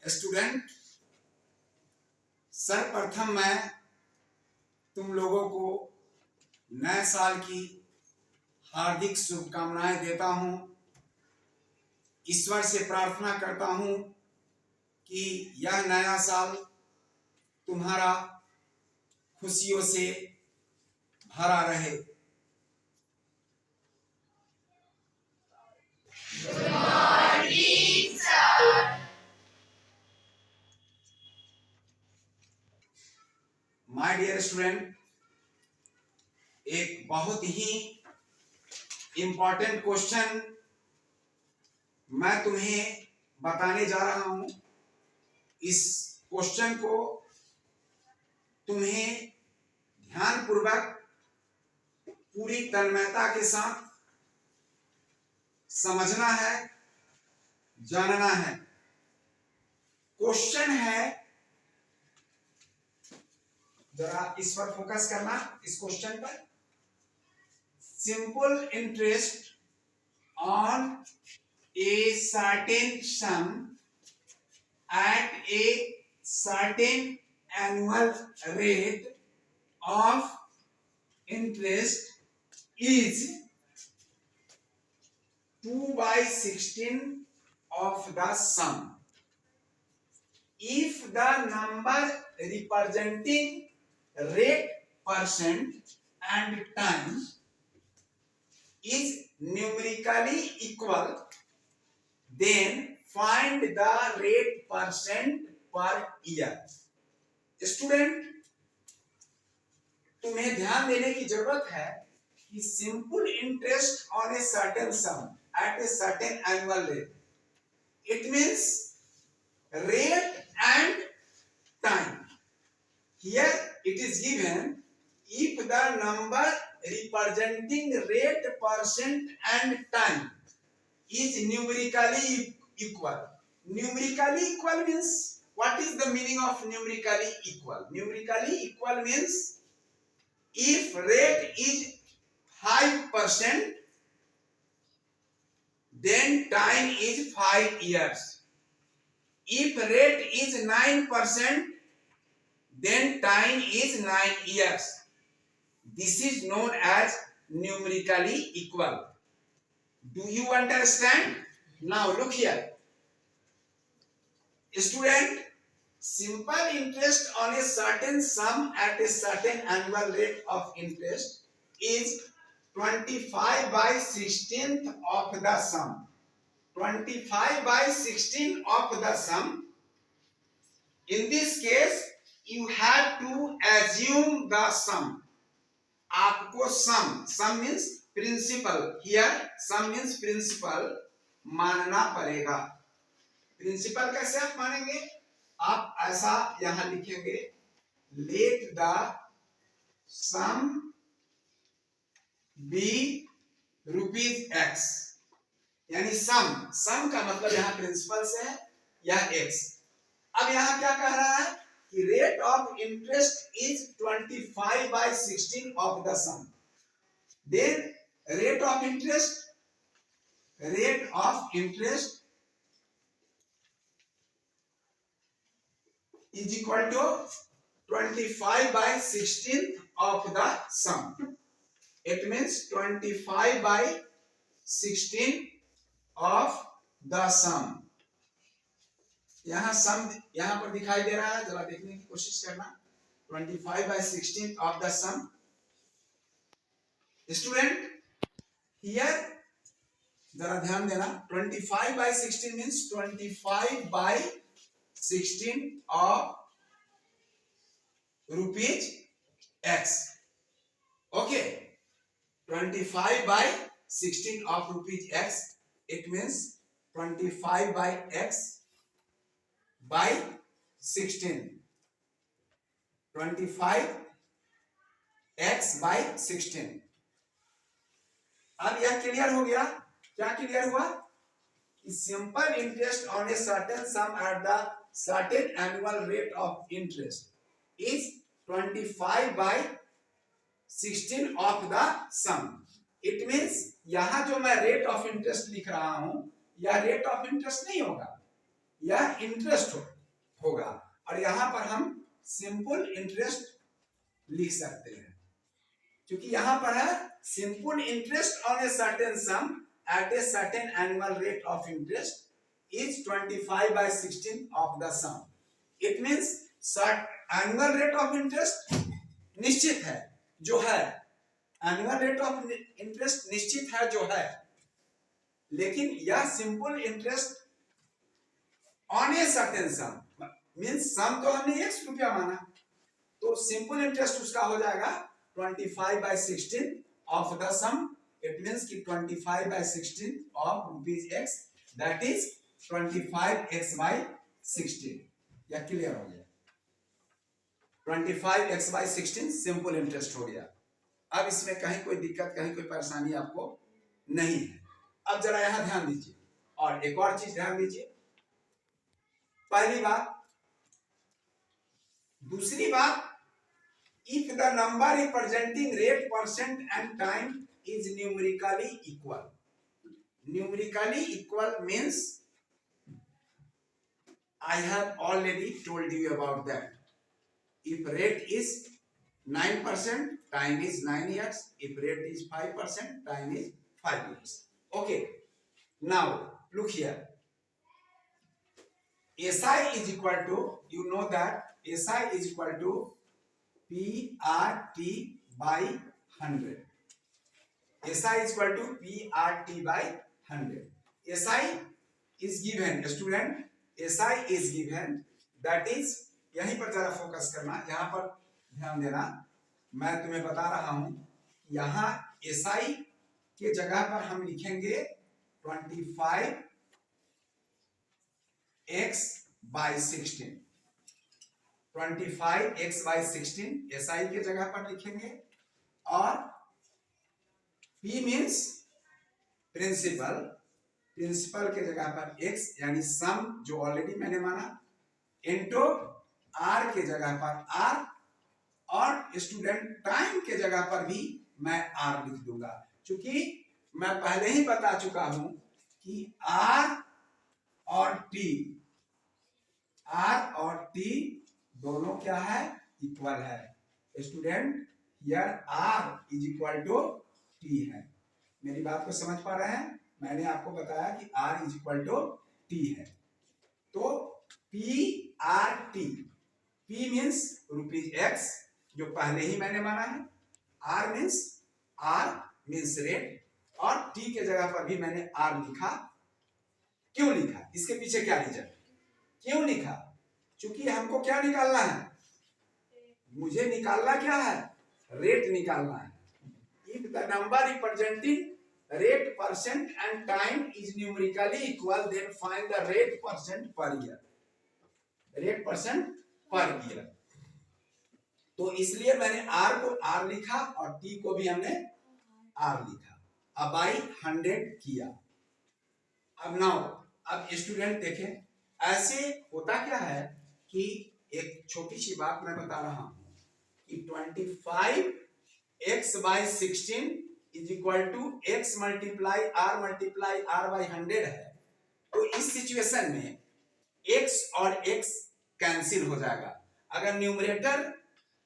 Student, सर्वप्रथम मैं तुम लोगों को नए साल की हार्दिक शुभकामनाएं देता हूं। ईश्वर से प्रार्थना करता हूं कि यह नया साल तुम्हारा खुशियों से भरा रहे। माय डियर स्टूडेंट, एक बहुत ही इंपॉर्टेंट क्वेश्चन मैं तुम्हें बताने जा रहा हूं। इस क्वेश्चन को तुम्हें ध्यानपूर्वक पूरी तन्मयता के साथ समझना है, जानना है। क्वेश्चन है, जरा इस पर फोकस करना, इस क्वेश्चन पर। Simple interest on a certain sum at a certain annual rate of interest is 2/16 of the sum if the number representing rate, percent and time is numerically equal, then find the rate percent per year. Student, तुम्हें ध्यान देने की जरूरत है कि simple interest on a certain sum at a certain annual rate, it means rate and time. Here it is given if the number representing rate, percent and time is numerically equal. Numerically equal means, what is the meaning of numerically equal? Numerically equal means if rate is 5%, then time is 5 years. If rate is 9%, then time is 9 years. This is known as numerically equal. Do you understand? Now look here. Student, simple interest on a certain sum at a certain annual rate of interest is 25/16 of the sum. 25/16 of the sum. In this case, you have to assume the sum. आपको sum means principal. Here sum means principal मानना पड़ेगा। Principal कैसे आप मानेंगे? आप ऐसा यहां लिखेंगे, let the sum be ₹x, यानी सम का मतलब यहां प्रिंसिपल से है, यह x। अब यहां क्या कह रहा है कि rate of interest is 25/16 of the sum. Then rate of interest is equal to 25/16 of the sum. It means 25/16 of the sum. यहां सम यहां पर दिखाई दे रहा है, जरा देखने की कोशिश करना। 25/16 of the sum. Student, here जरा ध्यान देना, 25/16 means 25/16 of ₹x. Okay, 25/16 of ₹x. It means 25/x by 16. 25x by 16. अब यह क्लियर हो गया। क्या क्लियर हुआ? Simple interest on a certain sum at the certain annual rate of interest is 25/16 of the sum. It means यहां जो मैं rate of interest लिख रहा हूं, यह रेट ऑफ इंटरेस्ट नहीं होगा, यह इंटरेस्ट होगा, और यहां पर हम सिंपल इंटरेस्ट लिख सकते हैं, क्योंकि यहां पर है simple interest on a certain sum at a certain annual rate of interest is 25/16 of the sum. It means annual rate of interest निश्चित है जो है, एनुअल रेट ऑफ इंटरेस्ट निश्चित है जो है, लेकिन यह simple interest on a certain sum, means sum तो हमने 1 रुपया माना, तो सिंपल इंटरेस्ट उसका हो जाएगा 25/16 of the sum. It means कि 25/16 of rupees x, that is 25x/16। यह क्लियर हो गया, 25x/16 सिंपल इंटरेस्ट हो गया। अब इसमें कहीं कोई दिक्कत, कहीं कोई परेशानी आपको नहीं है। अब जरा यहां ध्यान दीजिए, और एक और चीज ध्यान दीजिए। पहली बात। दूसरी बात, if the number representing rate, percent and time is numerically equal. Numerically equal means I have already told you about that. If rate is 9%, time is 9 years. If rate is 5%, time is 5 years. Okay. Now look here. SI is equal to, you know that SI is equal to PRT by 100. SI is equal to PRT by 100. SI is given, student, SI is given, that is, यहीं पर जरा focus करना, यहाँ पर ध्यान देना। मैं तुम्हें बता रहा हूं, यहाँ SI के जगह पर हम लिखेंगे 25x/16, 25x/16 SI के जगह पर लिखेंगे, और P मीन्स प्रिंसिपल, प्रिंसिपल के जगह पर x यानी सम जो ऑलरेडी मैंने माना, इनटू R के जगह पर R, और स्टूडेंट टाइम के जगह पर भी मैं R लिख दूंगा, क्योंकि मैं पहले ही बता चुका हूं कि R और T दोनों क्या है, इक्वल है। Student, here R is equal to T है। मेरी बात को समझ पा रहे हैं? मैंने आपको बताया कि R is equal to T है। तो PRT, P means rupees x, जो पहले ही मैंने माना है, R मीन्स रेट, और T के जगह पर भी मैंने R लिखा। क्यों लिखा? इसके पीछे क्या रीजन, क्यों लिखा? क्योंकि हमको क्या निकालना है, मुझे निकालना क्या है, रेट निकालना है। If the number representing rate, percent and time is numerically equal, then find the rate percent per year. Rate percent per year. तो इसलिए मैंने R को R लिखा और T को भी हमने R लिखा। अब बाई 100 किया। अब नाउ, अब स्टूडेंट देखें, ऐसे होता क्या है कि एक छोटी सी बात मैं बता रहा हूं कि 25x/16 is equal to x multiply R by 100 है। तो इस सिचुएशन में x और x कैंसिल हो जाएगा। अगर न्यूमरेटर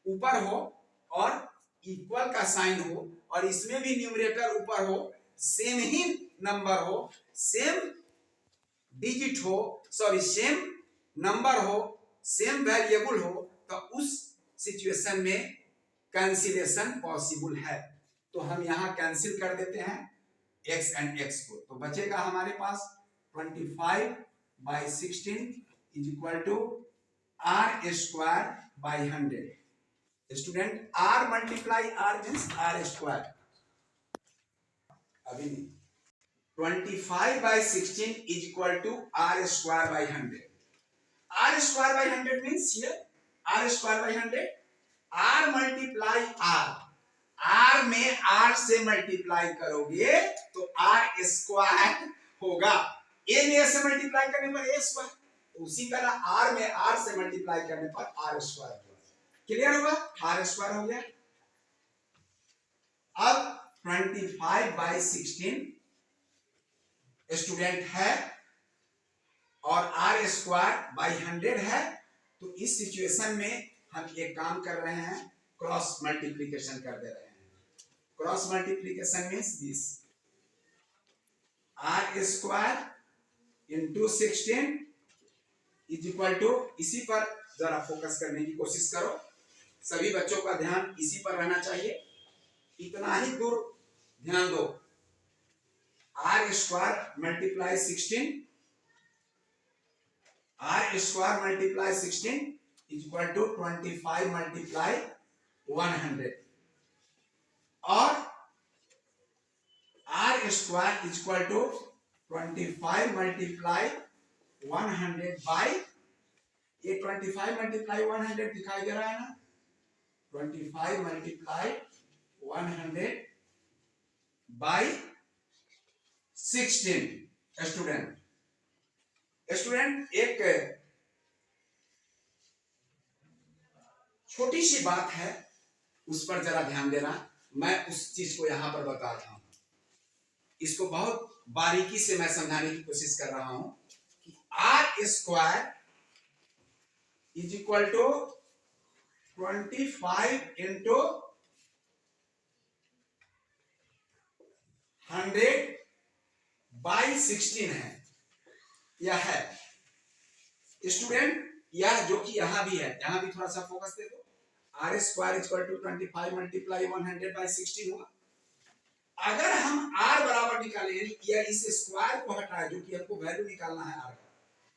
ऊपर हो और इक्वल का साइन हो, और इसमें भी न्यूमरेटर ऊपर हो, सेम ही नंबर हो, सेम डिजिट हो, सॉरी सेम नंबर हो, सेम वेरिएबल हो, तो उस सिचुएशन में कैंसिलेशन पॉसिबल है। तो हम यहां कैंसिल कर देते हैं x एंड x को, तो बचेगा हमारे पास 25/16 is equal to R² by 100। Student, R multiply R means R², अभी नहीं, 25/16 is equal to R² by 100. R² by 100 means here R² by 100, R multiply R, R में R से मल्टीप्लाई करोगे तो R² होगा। A में A से multiply करने पर A², उसी तरह R में R से मल्टीप्लाई करने पर R² होगा। क्लियर होगा? R² हो गया। अब 25/16 स्टूडेंट है और R² r स्क्वायर बाई 100 है, तो इस सिचुएशन में हम एक काम कर रहे हैं, क्रॉस मल्टीप्लीकेशन कर दे रहे हैं। Cross multiplication means this r square into 16 is equal to, इसी पर जरा फोकस करने की कोशिश करो, सभी बच्चों का ध्यान इसी पर रहना चाहिए, इतना ही दूर ध्यान दो। r square multiply 16, r square multiply 16 is equal to 25 multiply 100 और r square is equal to 25 multiply 100 by, ये 25 मल्टीप्लाई 100 दिखाई दे रहा है ना, 25 मल्टीप्लाई 100 बाई 16। स्टूडेंट एक छोटी सी बात है, उस पर जरा ध्यान देना, मैं उस चीज को यहां पर बता रहा हूं, इसको बहुत बारीकी से मैं समझाने की कोशिश कर रहा हूं कि r square is equal to 25 into 100 by 16 है, यह है स्टूडेंट, यह जो कि यहां भी है, यहां भी थोड़ा सा फोकस दे दो, r square is equal to 25 multiply 100 by 16 हुआ। अगर हम r बराबर निकालें, या इस स्क्वायर को हटाए, जो कि हमको वैल्यू निकालना है r का,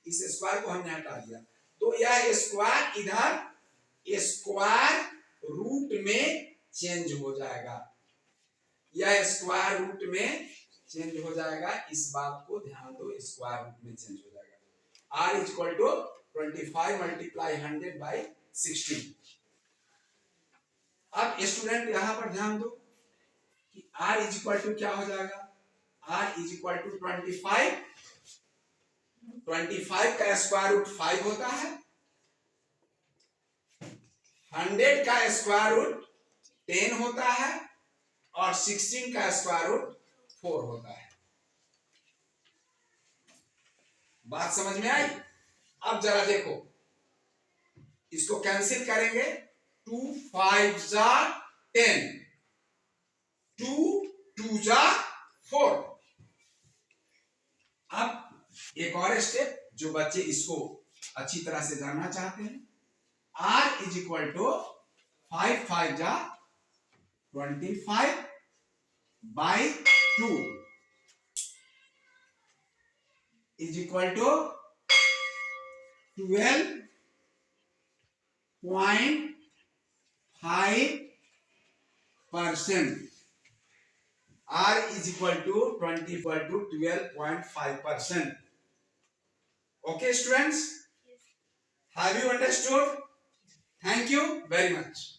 इस स्क्वायर को हमने हटा दिया, तो यह स्क्वायर इधर स्क्वायर रूट में चेंज हो जाएगा, यह स्क्वायर रूट में चेंज हो जाएगा, इस बात को ध्यान दो, स्क्वायर रूट में चेंज हो जाएगा। r is equal to 25 multiply 100 by 16। अब स्टूडेंट यहां पर ध्यान दो कि r इज इक्वल टू क्या हो जाएगा, r इज इक्वल टू 25 का स्क्वायर रूट 5 होता है, 100 का स्क्वायर रूट 10 होता है और 16 का स्क्वायर रूट 4 होता है। बात समझ में आई? अब जरा देखो, इसको कैंसिल करेंगे, 2 5 जा 10, 2 2 जा 4। अब एक और स्टेप, जो बच्चे इसको अच्छी तरह से जानना चाहते हैं, r इज इक्वल टू 5 5 जा 25 by 2 is equal to 12.5%। r is equal to 12.5%. Okay, students? Have you understood? Thank you very much.